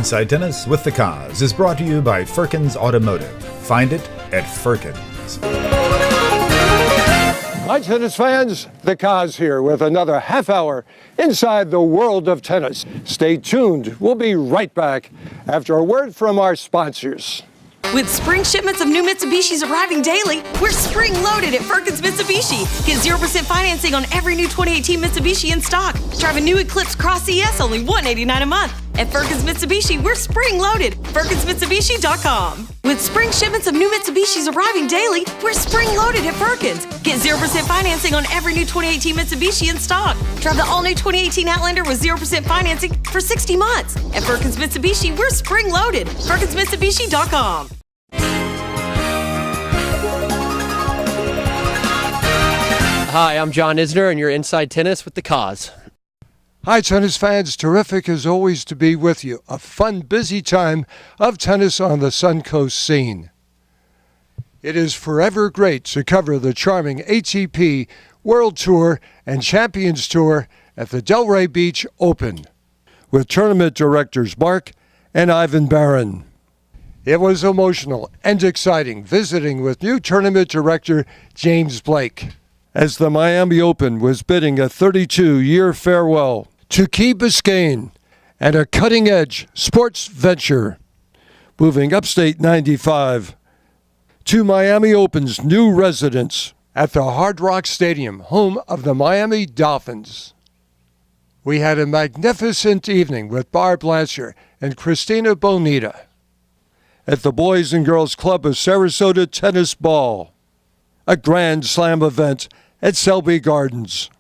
Inside Tennis with the Cause is brought to you by Firkins Automotive. Find it at Firkins. Hi, tennis fans. The Cause here with another half hour inside the world of tennis. Stay tuned. We'll be right back after a word from our sponsors. With spring shipments of new Mitsubishis arriving daily, we're spring-loaded at Firkins Mitsubishi. Get 0% financing on every new 2018 Mitsubishi in stock. Drive a new Eclipse Cross ES, only $189 a month. At Firkins Mitsubishi, we're spring-loaded. FirkinsMitsubishi.com. With spring shipments of new Mitsubishis arriving daily, we're spring-loaded at Firkins. Get 0% financing on every new 2018 Mitsubishi in stock. Drive the all-new 2018 Outlander with 0% financing for 60 months. At Firkins Mitsubishi, we're spring-loaded. FirkinsMitsubishi.com. Hi, I'm John Isner, and you're Inside Tennis with the Cause. Hi, tennis fans. Terrific as always to be with you. A fun, busy time of tennis on the Suncoast scene. It is forever great to cover the charming ATP World Tour and Champions Tour at the Delray Beach Open with tournament directors Mark and Ivan Barron. It was emotional and exciting visiting with new tournament director James Blake as the Miami Open was bidding a 32-year farewell to Key Biscayne and a cutting-edge sports venture, moving upstate 95 to Miami Open's new residence at the Hard Rock Stadium, home of the Miami Dolphins. We had a magnificent evening with Barb Blanchard and Christina Bonita at the Boys and Girls Club of Sarasota Tennis Ball, a Grand Slam event at Selby Gardens.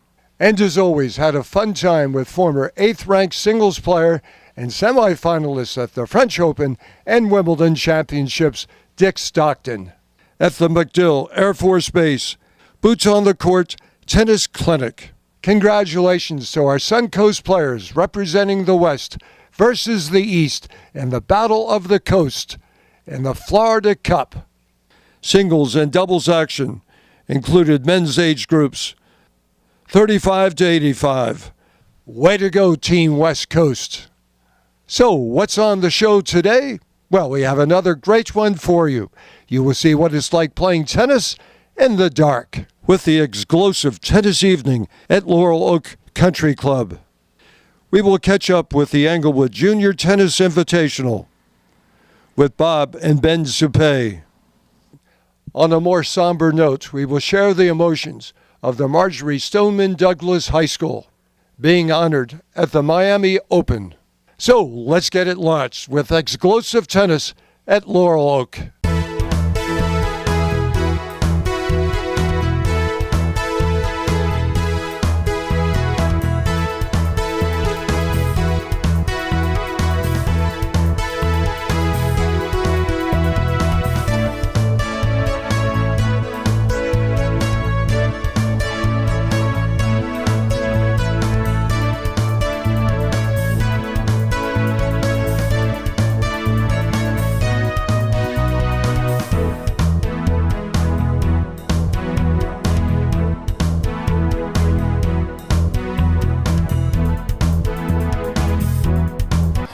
And as always, had a fun time with former 8th-ranked singles player and semifinalist at the French Open and Wimbledon Championships, Dick Stockton, at the MacDill Air Force Base Boots on the Court Tennis Clinic. Congratulations to our Suncoast players representing the West versus the East in the Battle of the Coast in the Florida Cup. Singles and doubles action included men's age groups 35 to 85. Way to go, Team West Coast. So, what's on the show today? Well, we have another great one for you. You will see what it's like playing tennis in the dark with the exclusive tennis evening at Laurel Oak Country Club. We will catch up with the Englewood Junior Tennis Invitational with Bob and Ben Suppé. On a more somber note, we will share the emotions of the Marjorie Stoneman Douglas High School being honored at the Miami Open. So let's get it launched with exclusive tennis at Laurel Oak.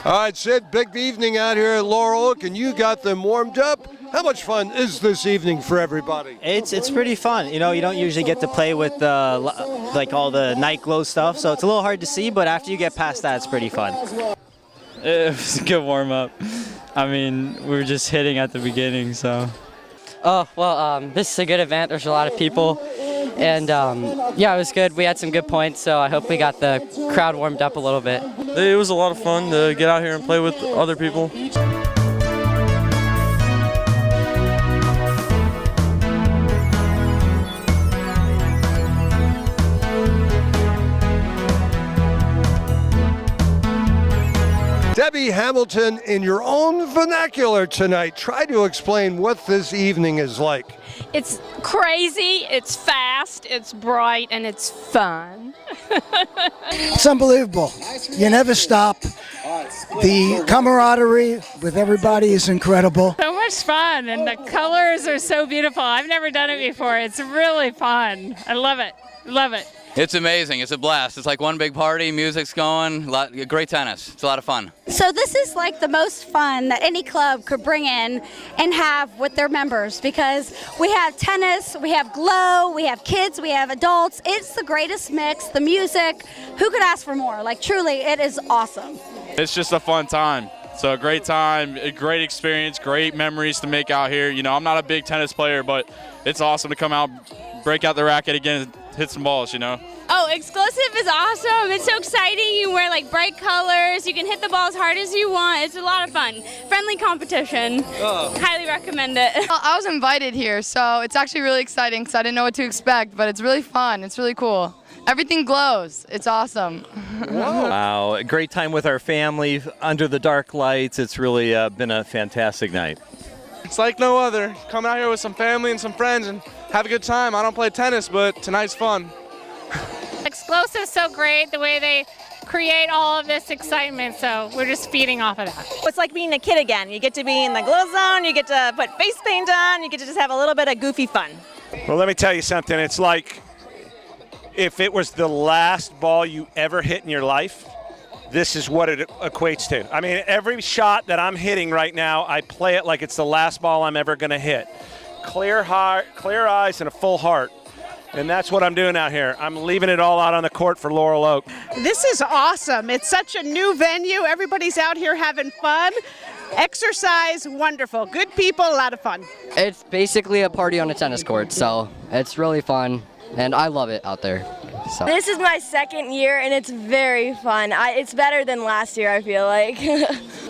All right, Sid, big evening out here at Laurel Oak, and you got them warmed up. How much fun is this evening for everybody? It's pretty fun. You know, you don't usually get to play with like all the night glow stuff, so it's a little hard to see, but after you get past that, it's pretty fun. It was a good warm-up. I mean, we were just hitting at the beginning, so. Oh, well, this is a good event. There's a lot of people. And, yeah, it was good. We had some good points, so I hope we got the crowd warmed up a little bit. It was a lot of fun to get out here and play with other people. Debbie Hamilton, in your own vernacular tonight, try to explain what this evening is like. It's crazy, it's fast, it's bright, and it's fun. It's unbelievable. You never stop. The camaraderie with everybody is incredible. So much fun, and the colors are so beautiful. I've never done it before. It's really fun. I love it. Love it. It's amazing. It's a blast. It's like one big party, music's going, great tennis. It's a lot of fun. So this is like the most fun that any club could bring in and have with their members, because we have tennis, we have glow, we have kids, we have adults. It's the greatest mix, the music. Who could ask for more? Like, truly, it is awesome. It's just a fun time. So a great time, a great experience, great memories to make out here. You know, I'm not a big tennis player, but it's awesome to come out, break out the racket again, and hit some balls, you know. Oh, Exclusive is awesome. It's so exciting. You wear like bright colors. You can hit the ball as hard as you want. It's a lot of fun. Friendly competition. Highly recommend it. I was invited here, so it's actually really exciting because I didn't know what to expect, but it's really fun. It's really cool. Everything glows. It's awesome. Wow, a great time with our family under the dark lights. It's really been a fantastic night. It's like no other. Come out here with some family and some friends and have a good time. I don't play tennis, but tonight's fun. Exclusive is so great, the way they create all of this excitement, so we're just feeding off of that. It's like being a kid again. You get to be in the glow zone, you get to put face paint on, you get to just have a little bit of goofy fun. Well, let me tell you something. It's like if it was the last ball you ever hit in your life, this is what it equates to. I mean, every shot that I'm hitting right now, I play it like it's the last ball I'm ever going to hit. Clear heart, clear eyes, and a full heart. And that's what I'm doing out here. I'm leaving it all out on the court for Laurel Oak. This is awesome. It's such a new venue. Everybody's out here having fun. Exercise, wonderful. Good people, a lot of fun. It's basically a party on a tennis court, so it's really fun, and I love it out there. So. This is my second year, and it's very fun. It's better than last year, I feel like.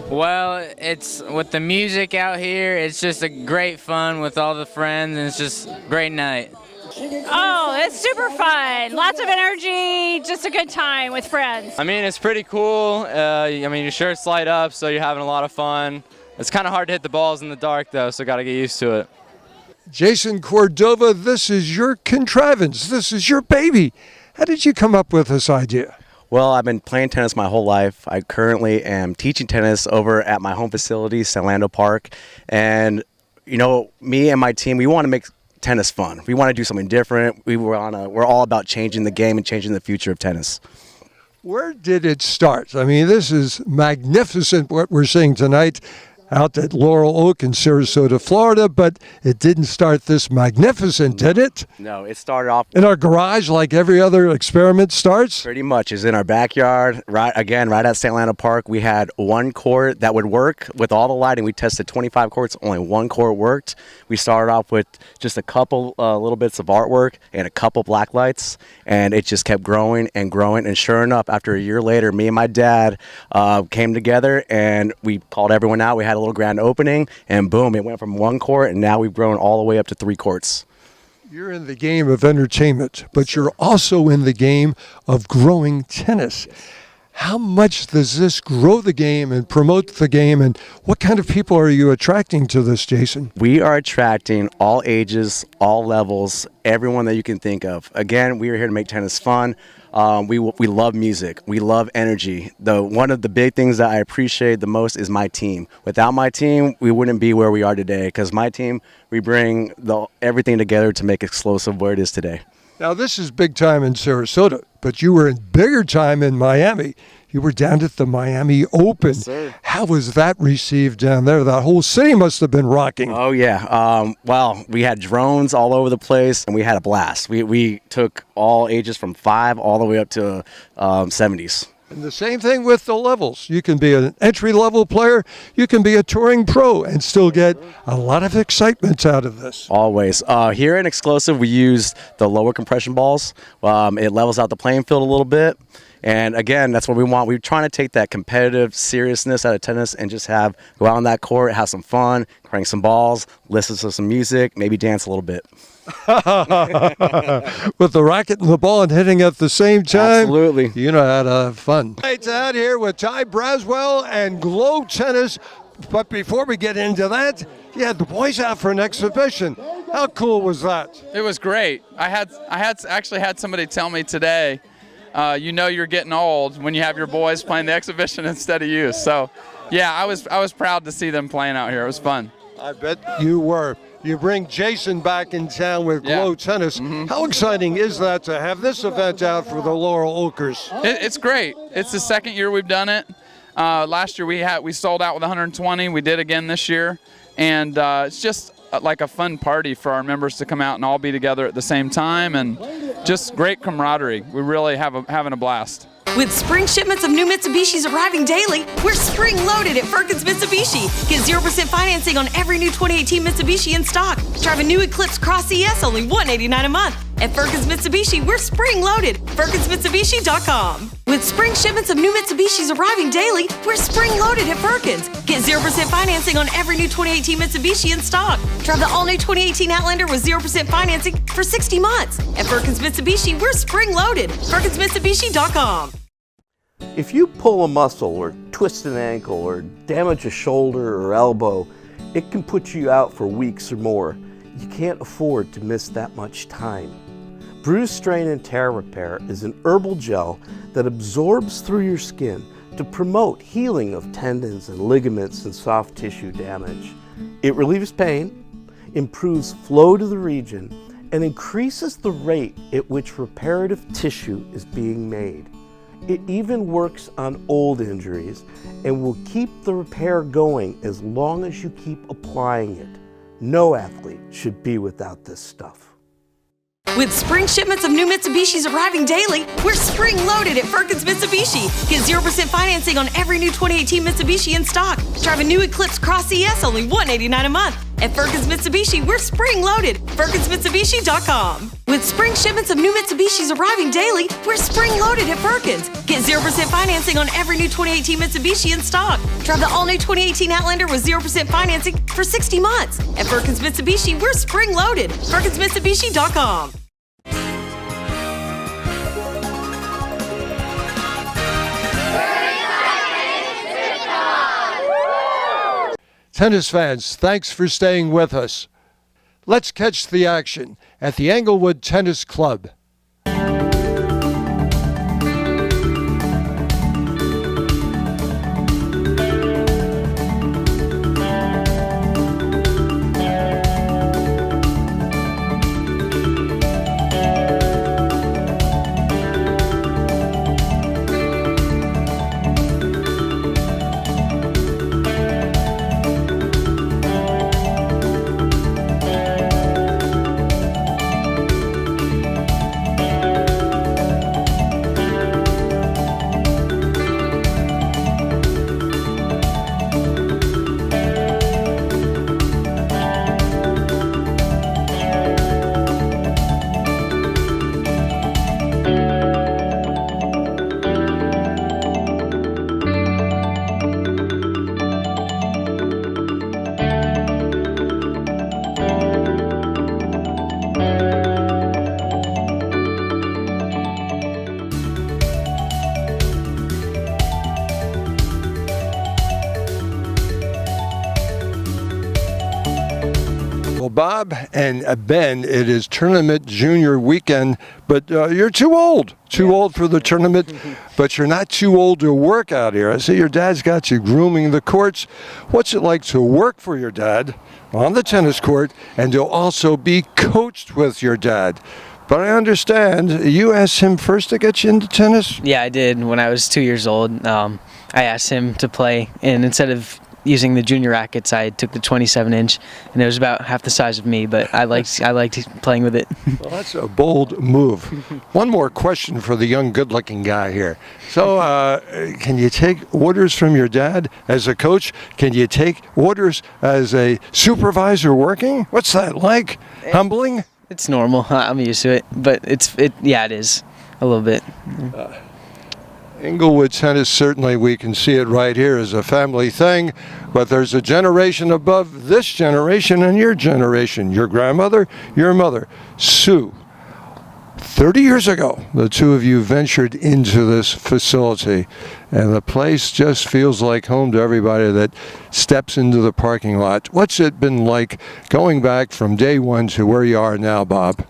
Well, it's with the music out here, it's just a great fun with all the friends, and it's just a great night. Oh, it's super fun. Lots of energy, just a good time with friends. I mean, it's pretty cool. I mean, your shirts light up, so you're having a lot of fun. It's kind of hard to hit the balls in the dark, though, so got to get used to it. Jason Cordova, this is your contrivance. This is your baby. How did you come up with this idea? Well, I've been playing tennis my whole life. I currently am teaching tennis over at my home facility, Salando Park. And, you know, me and my team, we want to make tennis fun. We want to do something different. We're all about changing the game and changing the future of tennis. Where did it start? I mean, this is magnificent what we're seeing tonight out at Laurel Oak in Sarasota, Florida, but it didn't start this magnificent, did it? No, it started off in our garage like every other experiment starts? Pretty much. It's in our backyard, right at Salando Park. We had one court that would work with all the lighting. We tested 25 courts, only one court worked. We started off with just a couple little bits of artwork and a couple black lights, and it just kept growing and growing. And sure enough, after a year later, me and my dad came together and we called everyone out. We had a little grand opening, and boom, it went from one court, and now we've grown all the way up to 3 courts. You're in the game of entertainment, but you're also in the game of growing tennis. How much does this grow the game and promote the game, and what kind of people are you attracting to this, Jason? We are attracting all ages, all levels, everyone that you can think of. Again, we are here to make tennis fun. We love music. We love energy. One of the big things that I appreciate the most is my team. Without my team, we wouldn't be where we are today, because my team, we bring everything together to make Explosive where it is today. Now, this is big time in Sarasota, but you were in bigger time in Miami. You were down at the Miami Open. Yes, sir. How was that received down there? That whole city must have been rocking. Oh, yeah. Well, we had drones all over the place, and we had a blast. We took all ages from 5 all the way up to 70s. And the same thing with the levels. You can be an entry-level player, you can be a touring pro, and still get a lot of excitement out of this. Always. Here in Explosive, we use the lower compression balls. It levels out the playing field a little bit. And again, that's what we want. We're trying to take that competitive seriousness out of tennis and just go out on that court, have some fun, crank some balls, listen to some music, maybe dance a little bit. With the racket and the ball and hitting at the same time. Absolutely. You know how to have fun. It's out here with Ty Braswell and Glow Tennis. But before we get into that, you had the boys out for an exhibition. How cool was that? It was great. I actually had somebody tell me today, you know you're getting old when you have your boys playing the exhibition instead of you. So, yeah, I was proud to see them playing out here. It was fun. I bet you were. You bring Jason back in town with Glow Tennis. How exciting is that to have this event out for the Laurel Oakers? It's great. It's the second year we've done it. Last year we sold out with 120. We did again this year, and it's just like a fun party for our members to come out and all be together at the same time, and just great camaraderie. We really having a blast. With spring shipments of new Mitsubishis arriving daily, we're spring loaded at Firkins Mitsubishi. Get 0% financing on every new 2018 Mitsubishi in stock. Drive a new Eclipse Cross ES only $189 a month. At Firkins Mitsubishi, we're spring loaded. FirkinsMitsubishi.com. With spring shipments of new Mitsubishis arriving daily, we're spring loaded at Firkins. Get 0% financing on every new 2018 Mitsubishi in stock. Drive the all-new 2018 Outlander with 0% financing for 60 months. At Firkins Mitsubishi, we're spring loaded. FirkinsMitsubishi.com. If you pull a muscle or twist an ankle or damage a shoulder or elbow, it can put you out for weeks or more. You can't afford to miss that much time. Bruise, Strain, and Tear Repair is an herbal gel that absorbs through your skin to promote healing of tendons and ligaments and soft tissue damage. It relieves pain, improves flow to the region, and increases the rate at which reparative tissue is being made. It even works on old injuries and will keep the repair going as long as you keep applying it. No athlete should be without this stuff. With spring shipments of new Mitsubishis arriving daily, we're spring loaded at Firkins Mitsubishi. Get 0% financing on every new 2018 Mitsubishi in stock. Drive a new Eclipse Cross ES only $189 a month. At Firkins Mitsubishi, we're spring loaded. FirkinsMitsubishi.com. With spring shipments of new Mitsubishis arriving daily, we're spring loaded at Firkins. Get 0% financing on every new 2018 Mitsubishi in stock. Drive the all-new 2018 Outlander with 0% financing for 60 months. At Firkins Mitsubishi, we're spring loaded. FirkinsMitsubishi.com. Tennis fans, thanks for staying with us. Let's catch the action at the Englewood Tennis Club. Well, Bob and Ben, it is tournament junior weekend, but you're too old. Too old for the tournament, but you're not too old to work out here. I see your dad's got you grooming the courts. What's it like to work for your dad on the tennis court and to also be coached with your dad? But I understand you asked him first to get you into tennis? Yeah, I did. When I was 2 years old, I asked him to play, and instead of using the junior rackets, I took the 27-inch, and it was about half the size of me, but I liked playing with it. Well, that's a bold move. One more question for the young, good-looking guy here. So, can you take orders from your dad as a coach? Can you take orders as a supervisor working? What's that like? Humbling? It's normal. I'm used to it, but it is a little bit. Englewood Tennis, certainly we can see it right here as a family thing, but there's a generation above this generation and your generation. Your grandmother, your mother, Sue. 30 years ago, the two of you ventured into this facility, and the place just feels like home to everybody that steps into the parking lot. What's it been like going back from day one to where you are now, Bob?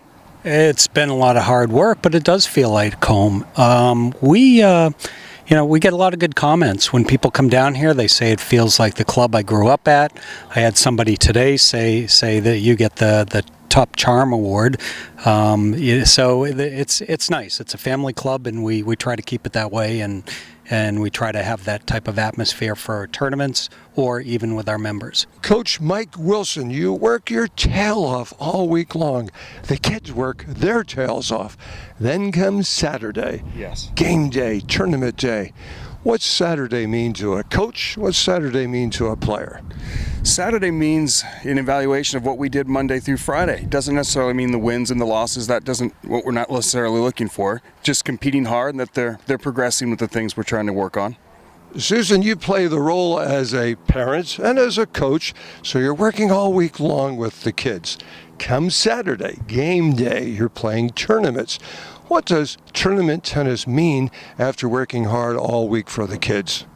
It's been a lot of hard work, but it does feel like home. We we get a lot of good comments. When people come down here, they say it feels like the club I grew up at. I had somebody today say that you get the top charm award. So it's nice. It's a family club, and we try to keep it that way, and we try to have that type of atmosphere for our tournaments or even with our members. Coach Mike Wilson, you work your tail off all week long. The kids work their tails off. Then comes Saturday. Yes. Game day, tournament day. What's Saturday mean to a coach? What's Saturday mean to a player? Saturday means an evaluation of what we did Monday through Friday. Doesn't necessarily mean the wins and the losses. That doesn't what we're not necessarily looking for. Just competing hard and that they're progressing with the things we're trying to work on. Susan, you play the role as a parent and as a coach, so you're working all week long with the kids. Come Saturday, game day, you're playing tournaments. What does tournament tennis mean after working hard all week for the kids?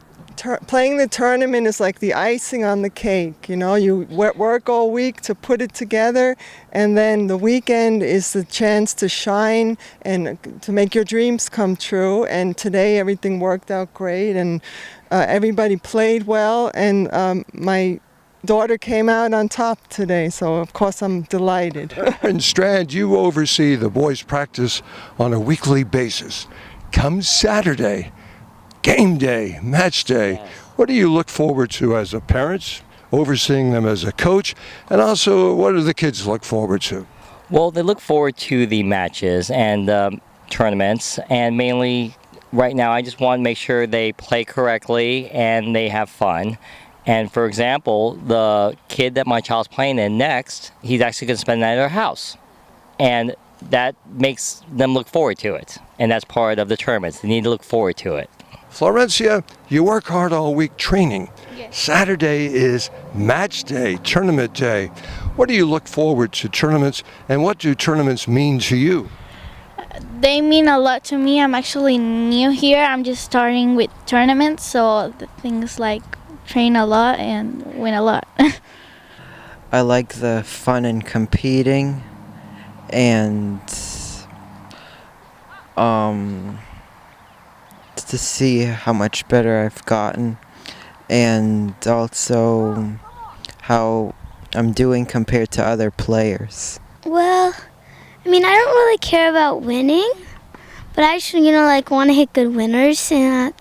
Playing the tournament is like the icing on the cake. You work all week to put it together, and then the weekend is the chance to shine and to make your dreams come true. And today everything worked out great, and everybody played well, and my daughter came out on top today, so of course I'm delighted. And Strand, you oversee the boys' practice on a weekly basis. Come Saturday, game day, match day, what do you look forward to as a parent, overseeing them as a coach, and also what do the kids look forward to? Well, they look forward to the matches and tournaments, and mainly right now I just want to make sure they play correctly and they have fun. And for example, the kid that my child's playing in next, he's actually going to spend the night at our house. And that makes them look forward to it. And that's part of the tournaments. They need to look forward to it. Florencia, you work hard all week training. Yes. Saturday is match day, tournament day. What do you look forward to tournaments, and what do tournaments mean to you? They mean a lot to me. I'm actually new here. I'm just starting with tournaments, so the things like train a lot and win a lot. I like the fun in competing and to see how much better I've gotten, and also how I'm doing compared to other players. Well, I mean, I don't really care about winning, but I just, want to hit good winners and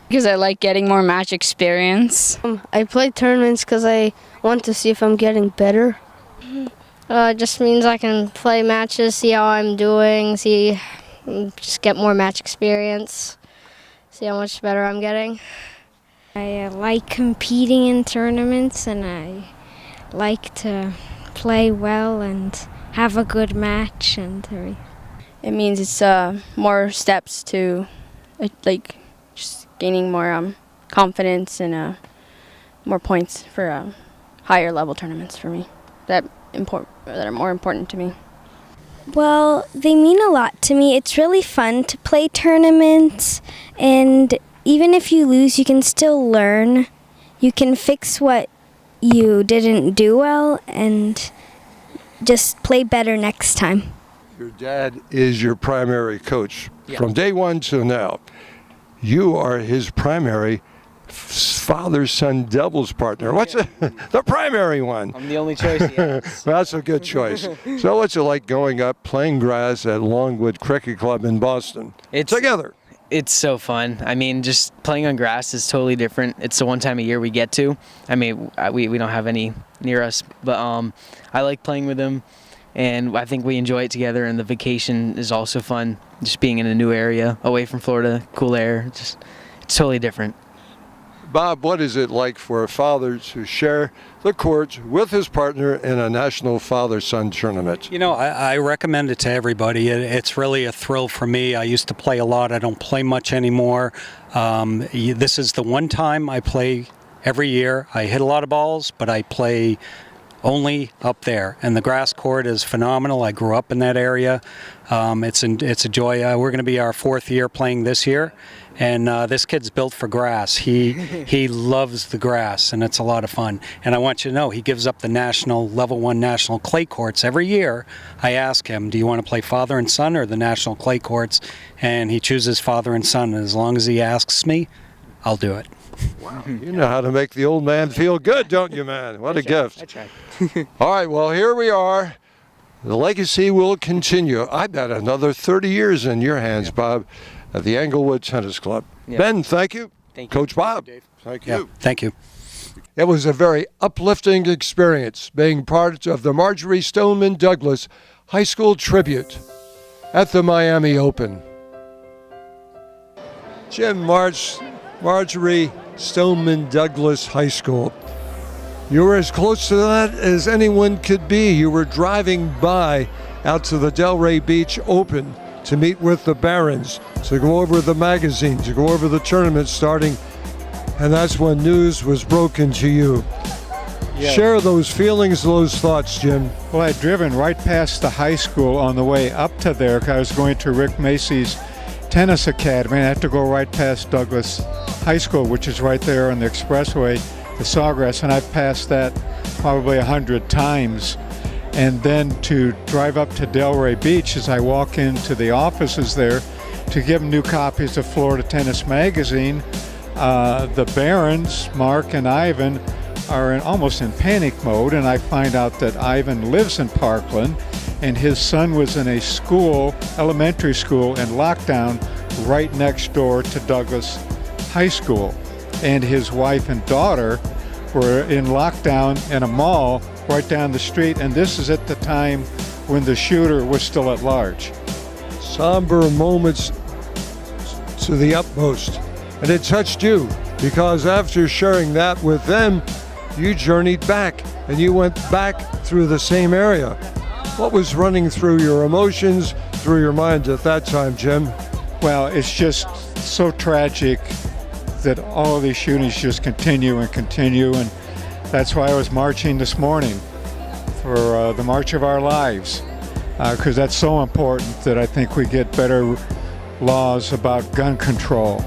because I like getting more match experience. I play tournaments because I want to see if I'm getting better. It just means I can play matches, see how I'm doing, just get more match experience, see how much better I'm getting. I like competing in tournaments, and I like to play well and have a good match and everything. It means it's more steps to just gaining more confidence and more points for higher level tournaments for me that are more important to me. Well, they mean a lot to me. It's really fun to play tournaments, and even if you lose, you can still learn. You can fix what you didn't do well and just play better next time. Your dad is your primary coach from day one to now. You are his primary father-son doubles partner. What's the primary one? I'm the only choice he has. Well, that's a good choice. So what's it like going up, playing grass at Longwood Cricket Club in Boston together? It's so fun. I mean, just playing on grass is totally different. It's the one time a year we get to. I mean, we don't have any near us, but I like playing with him, and I think we enjoy it together, and the vacation is also fun, just being in a new area, away from Florida, cool air. It's totally different. Bob, what is it like for a father to share the court with his partner in a national father-son tournament? I recommend it to everybody. It's really a thrill for me. I used to play a lot. I don't play much anymore. This is the one time I play every year. I hit a lot of balls, but I play only up there, and the grass court is phenomenal. I grew up in that area. It's a joy. We're going to be our 4th year playing this year, And this kid's built for grass. He loves the grass, and it's a lot of fun. And I want you to know, he gives up the level 1 national clay courts every year. I ask him, do you want to play father and son or the national clay courts? And he chooses father and son. And as long as he asks me, I'll do it. Wow. You know how to make the old man feel good, don't you, man? What a gift. That's right. All right, well, here we are. The legacy will continue. I bet another 30 years in your hands, Bob, at the Englewood Tennis Club. Yeah. Ben, thank you. Thank you. Coach Bob, Thank you, thank Yeah, you. thank you. It was a very uplifting experience being part of the Marjorie Stoneman Douglas High School Tribute at the Miami Open. Jim, Marjorie Stoneman Douglas High School. You were as close to that as anyone could be. You were driving by out to the Delray Beach Open to meet with the Barons, to go over the magazine, to go over the tournament starting, and that's when news was broken to you. Yeah. Share those feelings, those thoughts, Jim. Well, I'd driven right past the high school on the way up to there because I was going to Rick Macy's Tennis Academy. I had to go right past Douglas High School, which is right there on the expressway, the Sawgrass, and I've passed that probably 100 times. And then to drive up to Delray Beach as I walk into the offices there to give them new copies of Florida Tennis Magazine, the Barons, Mark and Ivan, are almost in panic mode, and I find out that Ivan lives in Parkland and his son was in a school, elementary school, in lockdown right next door to Douglas High School. And his wife and daughter were in lockdown in a mall right down the street, and this is at the time when the shooter was still at large. Somber moments to the utmost. And it touched you because after sharing that with them, you journeyed back and you went back through the same area. What was running through your emotions, through your mind at that time, Jim? Well, it's just so tragic that all of these shootings just continue and continue, and that's why I was marching this morning for the March of Our Lives, because that's so important that I think we get better laws about gun control.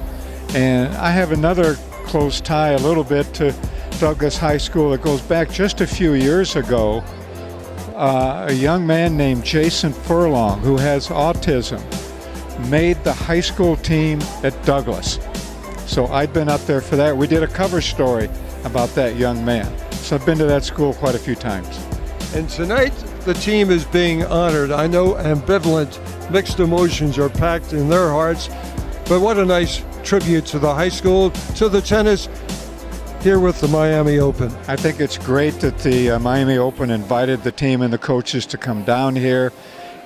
And I have another close tie a little bit to Douglas High School. It goes back just a few years ago. A young man named Jason Furlong, who has autism, made the high school team at Douglas. So I'd been up there for that. We did a cover story about that young man. So I've been to that school quite a few times. And tonight, the team is being honored. I know ambivalent, mixed emotions are packed in their hearts, but what a nice tribute to the high school, to the tennis, here with the Miami Open. I think it's great that the Miami Open invited the team and the coaches to come down here,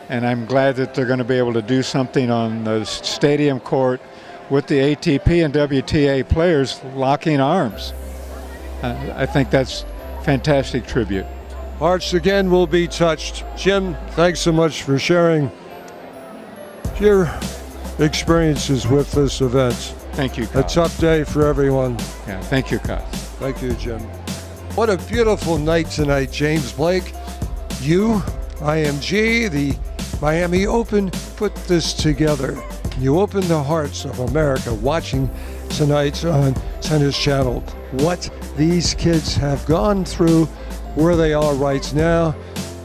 and I'm glad that they're going to be able to do something on the stadium court with the ATP and WTA players locking arms. I think that's fantastic tribute. Hearts again will be touched. Jim, thanks so much for sharing your experiences with this event. Thank you, Kyle. A tough day for everyone. Yeah, thank you, Kyle. Thank you, Jim. What a beautiful night tonight, James Blake. You, IMG, the Miami Open put this together. You opened the hearts of America watching tonight on Tennis Channel. What these kids have gone through, where they are right now,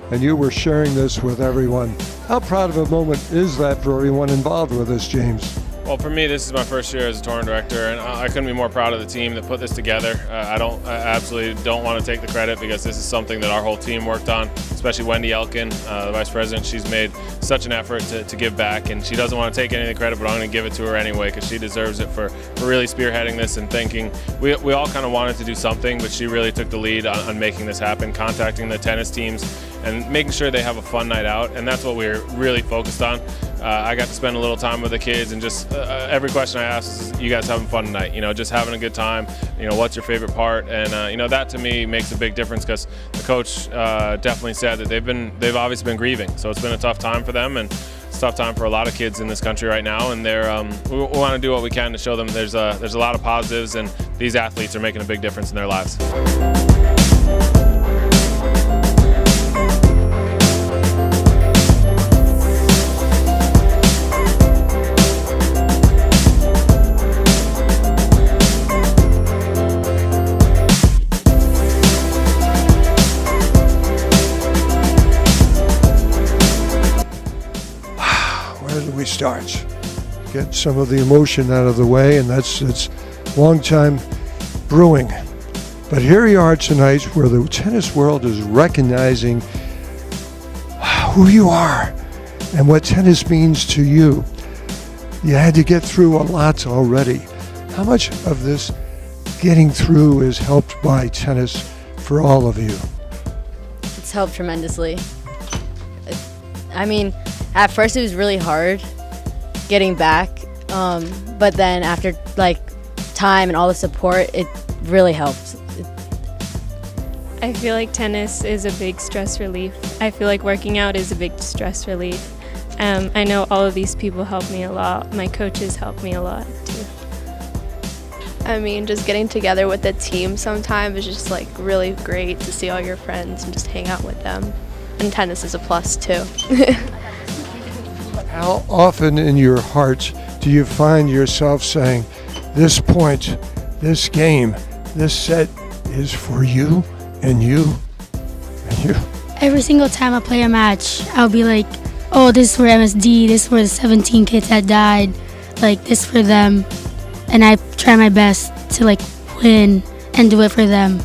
and you were sharing this with everyone. How proud of a moment is that for everyone involved with this, James? Well, for me, this is my first year as a tournament director, and I couldn't be more proud of the team that put this together. I absolutely don't want to take the credit because this is something that our whole team worked on, especially Wendy Elkin, the vice president. She's made such an effort to give back, and she doesn't want to take any of the credit, but I'm going to give it to her anyway because she deserves it for really spearheading this and thinking. We all kind of wanted to do something, but she really took the lead on making this happen, contacting the tennis teams and making sure they have a fun night out, and that's what we're really focused on. I got to spend a little time with the kids, and just every question I ask is, you guys having fun tonight? You know, just having a good time. You know, what's your favorite part? And you know, that to me makes a big difference because the coach definitely said that they've obviously been grieving, so it's been a tough time for them, and it's a tough time for a lot of kids in this country right now. And we want to do what we can to show them there's a lot of positives, and these athletes are making a big difference in their lives. starts. Get some of the emotion out of the way, and it's long time brewing. But here you are tonight where the tennis world is recognizing who you are and what tennis means to you. You had to get through a lot already. How much of this getting through is helped by tennis for all of you? It's helped tremendously. I mean, at first it was really hard getting back, but then after like time and all the support, it really helped. I feel like tennis is a big stress relief. I feel like working out is a big stress relief. I know all of these people help me a lot. My coaches help me a lot too. I mean, just getting together with the team sometimes is just like really great to see all your friends and just hang out with them. And tennis is a plus too. How often in your heart do you find yourself saying, this point, this game, this set is for you and you and you? Every single time I play a match, I'll be like, oh, this is for MSD, this is for the 17 kids that died, like this for them. And I try my best to like win and do it for them.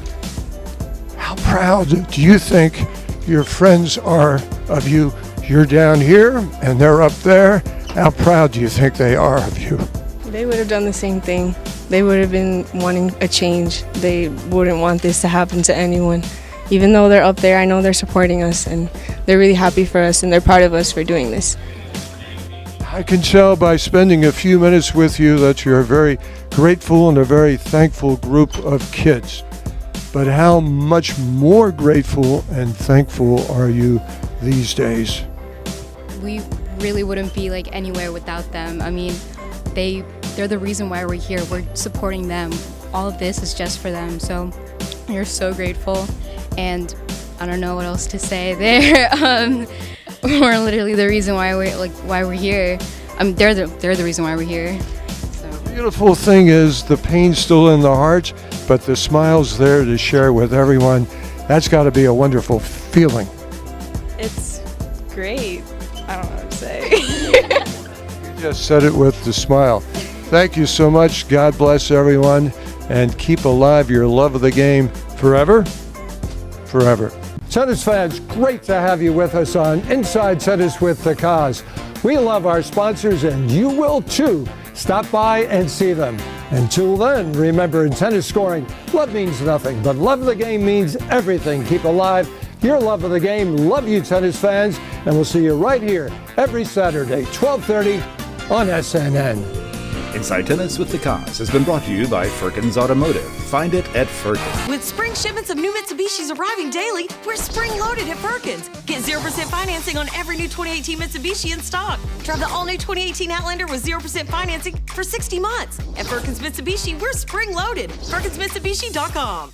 How proud do you think your friends are of you? You're down here and they're up there. How proud do you think they are of you? They would have done the same thing. They would have been wanting a change. They wouldn't want this to happen to anyone. Even though they're up there, I know they're supporting us and they're really happy for us and they're proud of us for doing this. I can tell by spending a few minutes with you that you're a very grateful and a very thankful group of kids. But how much more grateful and thankful are you these days? We really wouldn't be like anywhere without them. I mean, they're the reason why we're here. We're supporting them. All of this is just for them. So we're so grateful, and I don't know what else to say there. We're literally the reason why we're here. They're the reason why we're here. The beautiful thing is the pain's still in the heart, but the smile's there to share with everyone. That's got to be a wonderful feeling. It's great. I don't know what to say. You just said it with the smile. Thank you so much. God bless everyone, and keep alive your love of the game forever, forever. Tennis fans, great to have you with us on Inside Tennis with the Cause. We love our sponsors, and you will too. Stop by and see them. Until then, remember, in tennis scoring, love means nothing, but love of the game means everything. Keep alive your love of the game. Love you, tennis fans, and we'll see you right here every Saturday, 12:30 on SNN. Inside Tennis with the Cause has been brought to you by Firkins Automotive. Find it at Firkins. With spring shipments of new Mitsubishis arriving daily, we're spring-loaded at Firkins. Get 0% financing on every new 2018 Mitsubishi in stock. Drive the all-new 2018 Outlander with 0% financing for 60 months. At Firkins Mitsubishi, we're spring-loaded. FirkinsMitsubishi.com.